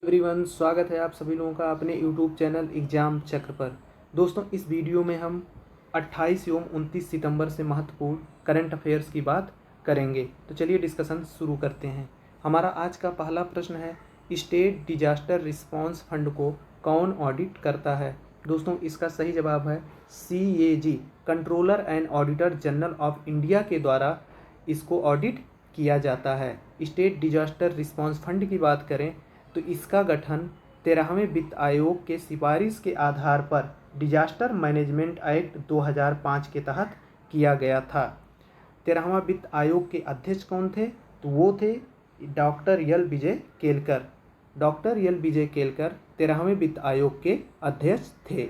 Everyone, स्वागत है आप सभी लोगों का अपने यूट्यूब चैनल एग्ज़ाम चक्र पर। दोस्तों, इस वीडियो में हम 28 एवं 29 सितंबर से महत्वपूर्ण करंट अफेयर्स की बात करेंगे। तो चलिए डिस्कशन शुरू करते हैं। हमारा आज का पहला प्रश्न है, स्टेट डिजास्टर रिस्पांस फंड को कौन ऑडिट करता है? दोस्तों, इसका सही जवाब है CAG, controller and auditor general of India के द्वारा इसको ऑडिट किया जाता है। स्टेट डिजास्टर रिस्पांस फंड की बात करें तो इसका गठन 13वें वित्त आयोग के सिफारिश के आधार पर डिजास्टर मैनेजमेंट एक्ट 2005 के तहत किया गया था। 13वां वित्त आयोग के अध्यक्ष कौन थे? तो वो थे डॉक्टर एल विजय केलकर। डॉक्टर एल विजय केलकर 13वें वित्त आयोग के अध्यक्ष थे।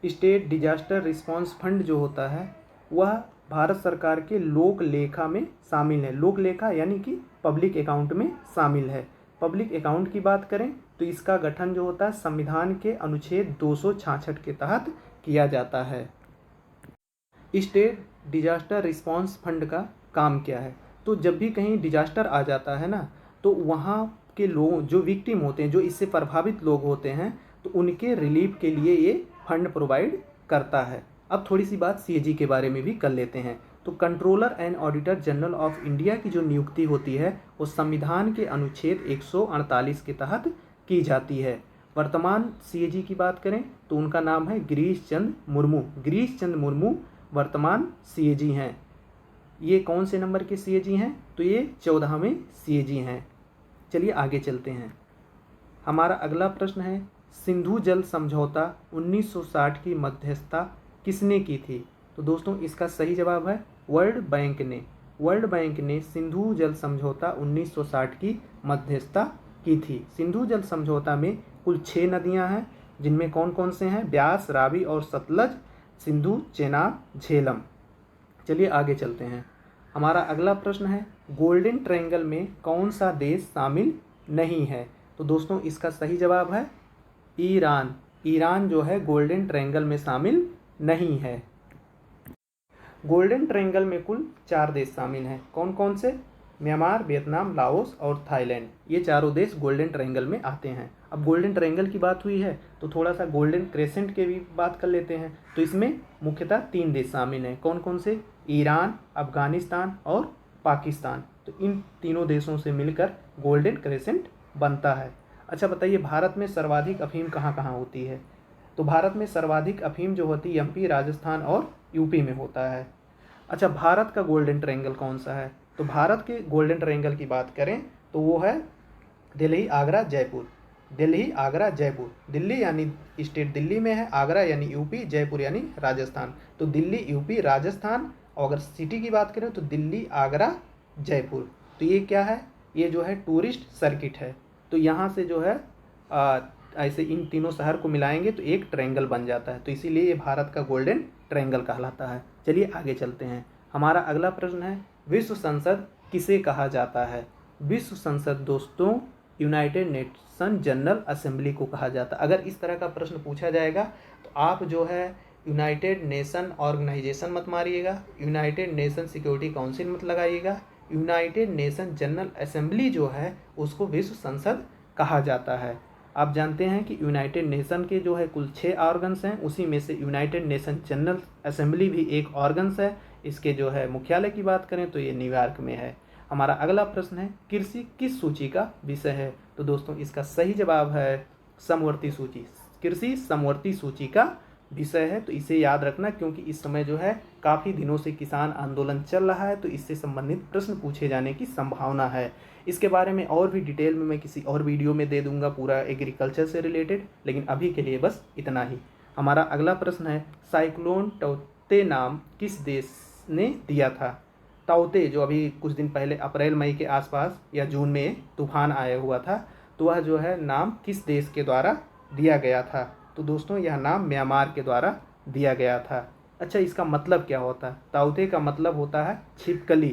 स्टेट डिजास्टर रिस्पांस फंड जो होता है वह भारत सरकार के लोक लेखा में शामिल है। लोक लेखा यानी कि पब्लिक अकाउंट में शामिल है। पब्लिक अकाउंट की बात करें तो इसका गठन जो होता है संविधान के अनुच्छेद 266 के तहत किया जाता है। स्टेट डिजास्टर रिस्पांस फंड का काम क्या है? तो जब भी कहीं डिजास्टर आ जाता है ना, तो वहाँ के लोग जो विक्टिम होते हैं, जो इससे प्रभावित लोग होते हैं, तो उनके रिलीफ के लिए ये फंड प्रोवाइड करता है। अब थोड़ी सी बात CAG के बारे में भी कर लेते हैं। तो controller and auditor general of India की जो नियुक्ति होती है वो संविधान के अनुच्छेद 148 के तहत की जाती है। वर्तमान CAG की बात करें तो उनका नाम है गिरीश चंद मुर्मू। गिरीश चंद मुर्मू वर्तमान CAG हैं। ये कौन से नंबर के CAG हैं? तो ये 14वें CAG हैं। चलिए आगे चलते हैं। हमारा अगला प्रश्न है, सिंधु जल समझौता 1960 की मध्यस्थता किसने की थी? तो दोस्तों, इसका सही जवाब है वर्ल्ड बैंक ने। वर्ल्ड बैंक ने सिंधु जल समझौता 1960 की मध्यस्थता की थी। सिंधु जल समझौता में कुल 6 नदियां हैं, जिनमें कौन कौन से हैं? ब्यास, रावी और सतलज, सिंधु, चेनाब, झेलम। चलिए आगे चलते हैं। हमारा अगला प्रश्न है, गोल्डन ट्रायंगल में कौन सा देश शामिल नहीं है? तो दोस्तों, इसका सही जवाब है ईरान। ईरान जो है गोल्डन ट्रायंगल में शामिल नहीं है। गोल्डन ट्रायंगल में कुल 4 देश शामिल हैं। कौन कौन से? म्यांमार, वियतनाम, लाओस और थाईलैंड। ये चारों देश गोल्डन ट्रायंगल में आते हैं। अब गोल्डन ट्रायंगल की बात हुई है तो थोड़ा सा गोल्डन क्रेसेंट के भी बात कर लेते हैं। तो इसमें मुख्यतः 3 देश शामिल हैं। कौन कौन से? ईरान, अफगानिस्तान और पाकिस्तान। तो इन तीनों देशों से मिलकर गोल्डन क्रेसेंट बनता है। अच्छा बताइए, भारत में सर्वाधिक अफीम कहाँ कहाँ होती है? तो भारत में सर्वाधिक अफीम जो होती है MP, राजस्थान और UP में होता है। अच्छा, भारत का गोल्डन ट्रायंगल कौन सा है? तो भारत के गोल्डन ट्रायंगल की बात करें तो वो है दिल्ली, आगरा, जयपुर। दिल्ली, आगरा, जयपुर। दिल्ली यानी स्टेट दिल्ली में है, आगरा यानी UP, जयपुर यानी राजस्थान। तो दिल्ली, UP, राजस्थान। और अगर सिटी की बात करें तो दिल्ली, आगरा, जयपुर। तो ये क्या है? ये जो है टूरिस्ट सर्किट है। तो यहाँ से जो है ऐसे इन तीनों शहर को मिलाएंगे तो एक ट्रायंगल बन जाता है। तो इसीलिए ये भारत का गोल्डन ट्रायंगल कहलाता है। चलिए आगे चलते हैं। हमारा अगला प्रश्न है, विश्व संसद किसे कहा जाता है? विश्व संसद दोस्तों यूनाइटेड नेशन जनरल असेंबली को कहा जाता है। अगर इस तरह का प्रश्न पूछा जाएगा तो आप जो है यूनाइटेड नेशन ऑर्गेनाइजेशन मत मारिएगा, यूनाइटेड नेशन सिक्योरिटी काउंसिल मत लगाइएगा। यूनाइटेड नेशन जनरल असेंबली जो है उसको विश्व संसद कहा जाता है। आप जानते हैं कि यूनाइटेड नेशन के जो है कुल 6 ऑर्गन्स हैं, उसी में से यूनाइटेड नेशन जनरल असेंबली भी एक ऑर्गन्स है। इसके जो है मुख्यालय की बात करें तो ये न्यूयॉर्क में है। हमारा अगला प्रश्न है, कृषि किस सूची का विषय है? तो दोस्तों, इसका सही जवाब है समवर्ती सूची। कृषि समवर्ती सूची का विषय है। तो इसे याद रखना, क्योंकि इस समय जो है काफ़ी दिनों से किसान आंदोलन चल रहा है, तो इससे संबंधित प्रश्न पूछे जाने की संभावना है। इसके बारे में और भी डिटेल में मैं किसी और वीडियो में दे दूंगा, पूरा एग्रीकल्चर से रिलेटेड। लेकिन अभी के लिए बस इतना ही। हमारा अगला प्रश्न है, साइक्लोन टौते नाम किस देश ने दिया था? ताउते जो अभी कुछ दिन पहले अप्रैल मई के आसपास या जून में तूफान आया हुआ था, तो वह जो है नाम किस देश के द्वारा दिया गया था? तो दोस्तों, यह नाम म्यांमार के द्वारा दिया गया था। अच्छा, इसका मतलब क्या होता है? ताउते का मतलब होता है छिपकली।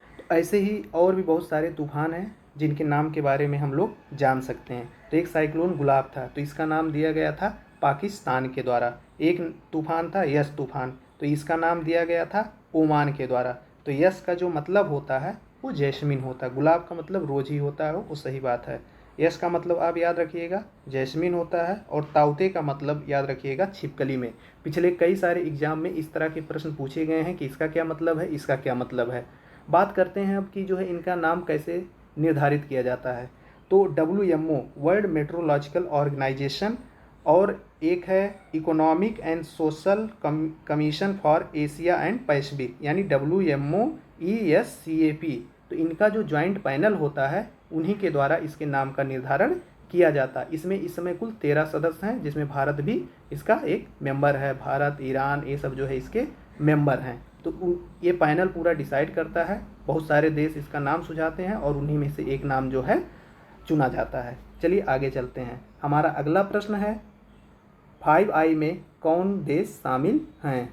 तो ऐसे ही और भी बहुत सारे तूफान हैं जिनके नाम के बारे में हम लोग जान सकते हैं। तो एक साइक्लोन गुलाब था, तो इसका नाम दिया गया था पाकिस्तान के द्वारा। एक तूफान था यस तूफान, तो इसका नाम दिया गया था ओमान के द्वारा। तो यस का जो मतलब होता है वो जैस्मिन होता है। गुलाब का मतलब रोज ही होता है, वो सही बात है। यश का मतलब आप याद रखिएगा जैस्मिन होता है, और ताउते का मतलब याद रखिएगा छिपकली में। पिछले कई सारे एग्जाम में इस तरह के प्रश्न पूछे गए हैं कि इसका क्या मतलब है, इसका क्या मतलब है। बात करते हैं अब कि जो है इनका नाम कैसे निर्धारित किया जाता है। तो WMO वर्ल्ड मेट्रोलॉजिकल ऑर्गेनाइजेशन, और एक है economic and social commission for Asia and Pacific, यानी WMO ESCAP। तो इनका जो ज्वाइंट पैनल होता है उन्हीं के द्वारा इसके नाम का निर्धारण किया जाता है। इसमें इस समय कुल 13 सदस्य हैं, जिसमें भारत भी इसका एक मेंबर है। भारत, ईरान, ये सब जो है इसके मेंबर हैं। तो ये पैनल पूरा डिसाइड करता है, बहुत सारे देश इसका नाम सुझाते हैं और उन्हीं में से एक नाम जो है चुना जाता है। चलिए आगे चलते हैं। हमारा अगला प्रश्न है 5I में कौन देश शामिल हैं।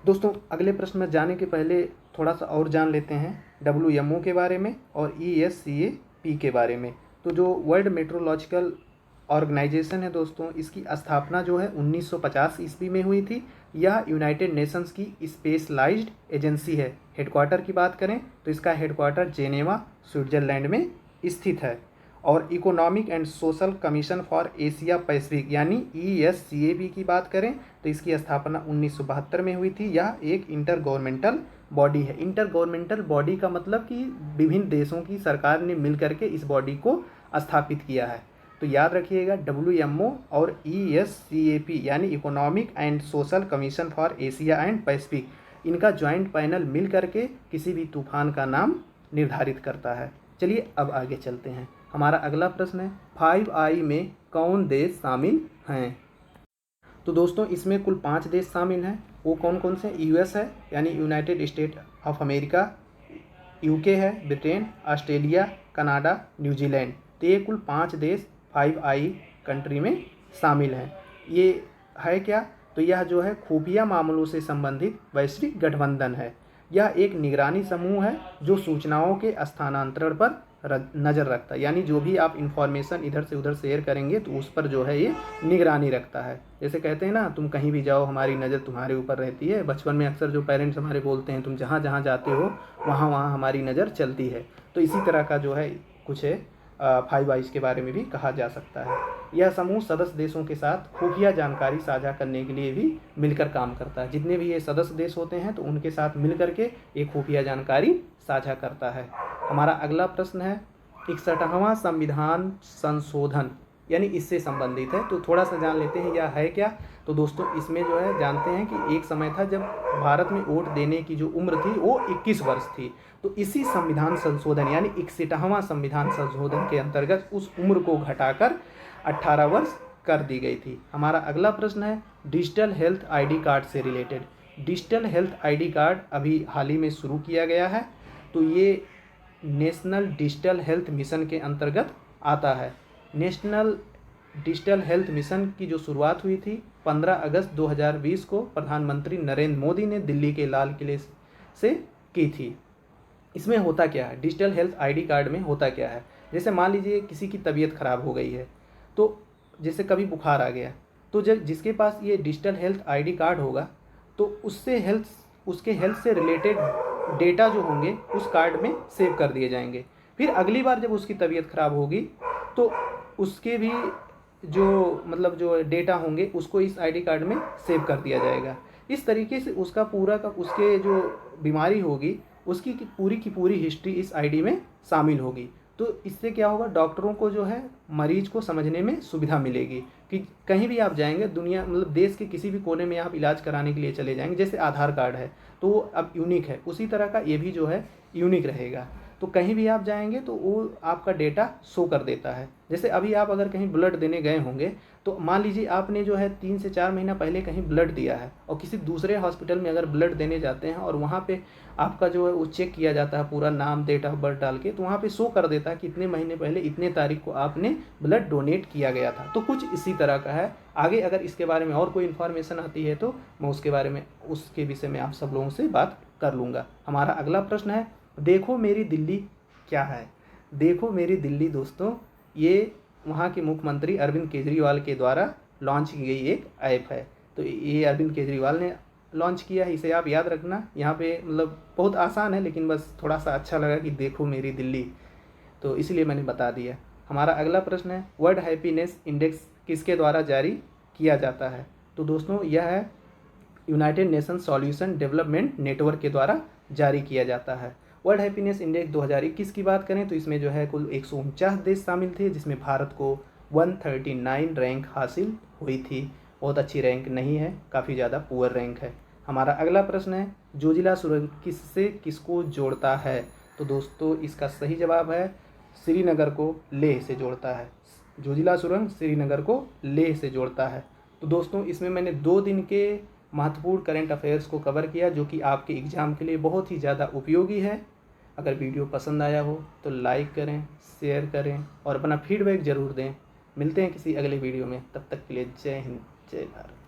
दोस्तों अगले प्रश्न में जाने के पहले थोड़ा सा और जान लेते हैं WMO के बारे में और ESCAP के बारे में। तो जो वर्ल्ड मेट्रोलॉजिकल ऑर्गेनाइजेशन है दोस्तों, इसकी स्थापना जो है 1950 ईस्वी में हुई थी। यह यूनाइटेड नेशंस की स्पेशलाइज्ड एजेंसी है। हेडक्वार्टर की बात करें तो इसका हेडक्वार्टर जेनेवा स्विट्जरलैंड में स्थित है। और economic and social commission for Asia Pacific यानी ESCAP की बात करें तो इसकी स्थापना 1972 में हुई थी। यह एक इंटर गवर्नमेंटल बॉडी है। इंटर गवर्नमेंटल बॉडी का मतलब कि विभिन्न देशों की सरकार ने मिल करके इस बॉडी को स्थापित किया है। तो याद रखिएगा WMO और ESCAP यानी economic and social commission for Asia and Pacific, इनका ज्वाइंट पैनल मिल करके किसी भी तूफान का नाम निर्धारित करता है। चलिए अब आगे चलते हैं। हमारा अगला प्रश्न है 5I में कौन देश शामिल हैं। तो दोस्तों इसमें कुल 5 देश शामिल हैं। वो कौन कौन से? US है यानी United state of America, UK है, ब्रिटेन, ऑस्ट्रेलिया, कनाडा, न्यूजीलैंड। तो ये कुल 5 देश 5I कंट्री में शामिल हैं। ये है क्या? तो यह जो है खुफिया मामलों से संबंधित वैश्विक गठबंधन है। यह एक निगरानी समूह है जो सूचनाओं के स्थानांतरण पर नज़र रखता है, यानी जो भी आप इंफॉर्मेशन इधर से उधर शेयर करेंगे तो उस पर जो है ये निगरानी रखता है। जैसे कहते हैं ना, तुम कहीं भी जाओ हमारी नज़र तुम्हारे ऊपर रहती है। बचपन में अक्सर जो पेरेंट्स हमारे बोलते हैं, तुम जहाँ जहाँ जाते हो वहाँ वहाँ हमारी नज़र चलती है। तो इसी तरह का जो है कुछ है 5I के बारे में भी कहा जा सकता है। यह समूह सदस्य देशों के साथ खुफिया जानकारी साझा करने के लिए भी मिलकर काम करता है। जितने भी ये सदस्य देश होते हैं तो उनके साथ मिल करके एक खुफिया जानकारी साझा करता है। हमारा अगला प्रश्न है 61वां संविधान संशोधन, यानी इससे संबंधित है। तो थोड़ा सा जान लेते हैं यह है क्या। तो दोस्तों इसमें जो है जानते हैं कि एक समय था जब भारत में वोट देने की जो उम्र थी वो 21 वर्ष थी। तो इसी संविधान संशोधन यानी 61वां संविधान संशोधन के अंतर्गत उस उम्र को घटाकर 18 वर्ष कर दी गई थी। हमारा अगला प्रश्न है डिजिटल हेल्थ ID कार्ड से related. Digital health ID card अभी हाल ही में शुरू किया गया है। तो ये नेशनल डिजिटल हेल्थ मिशन के अंतर्गत आता है। नेशनल डिजिटल हेल्थ मिशन की जो शुरुआत हुई थी 15 अगस्त 2020 को प्रधानमंत्री नरेंद्र मोदी ने दिल्ली के लाल किले से की थी। इसमें होता क्या है, डिजिटल हेल्थ ID कार्ड में होता क्या है? जैसे मान लीजिए किसी की तबीयत ख़राब हो गई है, तो जैसे कभी बुखार आ गया, तो जब जिसके पास ये डिजिटल हेल्थ ID कार्ड होगा तो उसके हेल्थ से रिलेटेड डेटा जो होंगे उस कार्ड में सेव कर दिए जाएंगे। फिर अगली बार जब उसकी तबीयत ख़राब होगी तो उसके भी जो डेटा होंगे उसको इस ID कार्ड में सेव कर दिया जाएगा। इस तरीके से उसका पूरा का उसके जो बीमारी होगी उसकी पूरी की पूरी हिस्ट्री इस ID में शामिल होगी। तो इससे क्या होगा, डॉक्टरों को जो है मरीज को समझने में सुविधा मिलेगी कि कहीं भी आप जाएंगे दुनिया देश के किसी भी कोने में आप इलाज कराने के लिए चले जाएंगे। जैसे आधार कार्ड है तो वो अब यूनिक है, उसी तरह का ये भी जो है यूनिक रहेगा। तो कहीं भी आप जाएंगे तो वो आपका डेटा शो कर देता है। जैसे अभी आप अगर कहीं ब्लड देने गए होंगे तो मान लीजिए आपने जो है 3 से 4 महीना पहले कहीं ब्लड दिया है और किसी दूसरे हॉस्पिटल में अगर ब्लड देने जाते हैं और वहाँ पे आपका जो है वो चेक किया जाता है पूरा नाम डेट ऑफ बर्थ डाल के, तो वहाँ पे शो कर देता है कि इतने महीने पहले इतने तारीख को आपने ब्लड डोनेट किया गया था। तो कुछ इसी तरह का है। आगे अगर इसके बारे में और कोई इन्फॉर्मेशन आती है तो मैं उसके विषय में आप सब लोगों से बात कर लूँगा। हमारा अगला प्रश्न है देखो मेरी दिल्ली क्या है। देखो मेरी दिल्ली दोस्तों ये वहाँ के मुख्यमंत्री अरविंद केजरीवाल के द्वारा लॉन्च की गई एक ऐप है। तो ये अरविंद केजरीवाल ने लॉन्च किया है, इसे आप याद रखना। यहाँ पे मतलब बहुत आसान है, लेकिन बस थोड़ा सा अच्छा लगा कि देखो मेरी दिल्ली, तो इसलिए मैंने बता दिया। हमारा अगला प्रश्न है, वर्ल्ड हैप्पीनेस इंडेक्स किसके द्वारा जारी किया जाता है? तो दोस्तों यह है United nation solution development network के द्वारा जारी किया जाता है। वर्ल्ड हैप्पीनेस इंडेक्स 2021 की बात करें तो इसमें जो है कुल 149 देश शामिल थे, जिसमें भारत को 139 रैंक हासिल हुई थी। बहुत अच्छी रैंक नहीं है, काफ़ी ज़्यादा पुअर रैंक है। हमारा अगला प्रश्न है, जोजिला सुरंग किससे किसको जोड़ता है? तो दोस्तों इसका सही जवाब है श्रीनगर को लेह से जोड़ता है। जोजिला सुरंग श्रीनगर को लेह से जोड़ता है। तो दोस्तों इसमें मैंने 2 दिन के महत्वपूर्ण करंट अफेयर्स को कवर किया, जो कि आपके एग्ज़ाम के लिए बहुत ही ज़्यादा उपयोगी है। अगर वीडियो पसंद आया हो तो लाइक करें, शेयर करें और अपना फीडबैक ज़रूर दें। मिलते हैं किसी अगले वीडियो में, तब तक के लिए जय हिंद, जय भारत।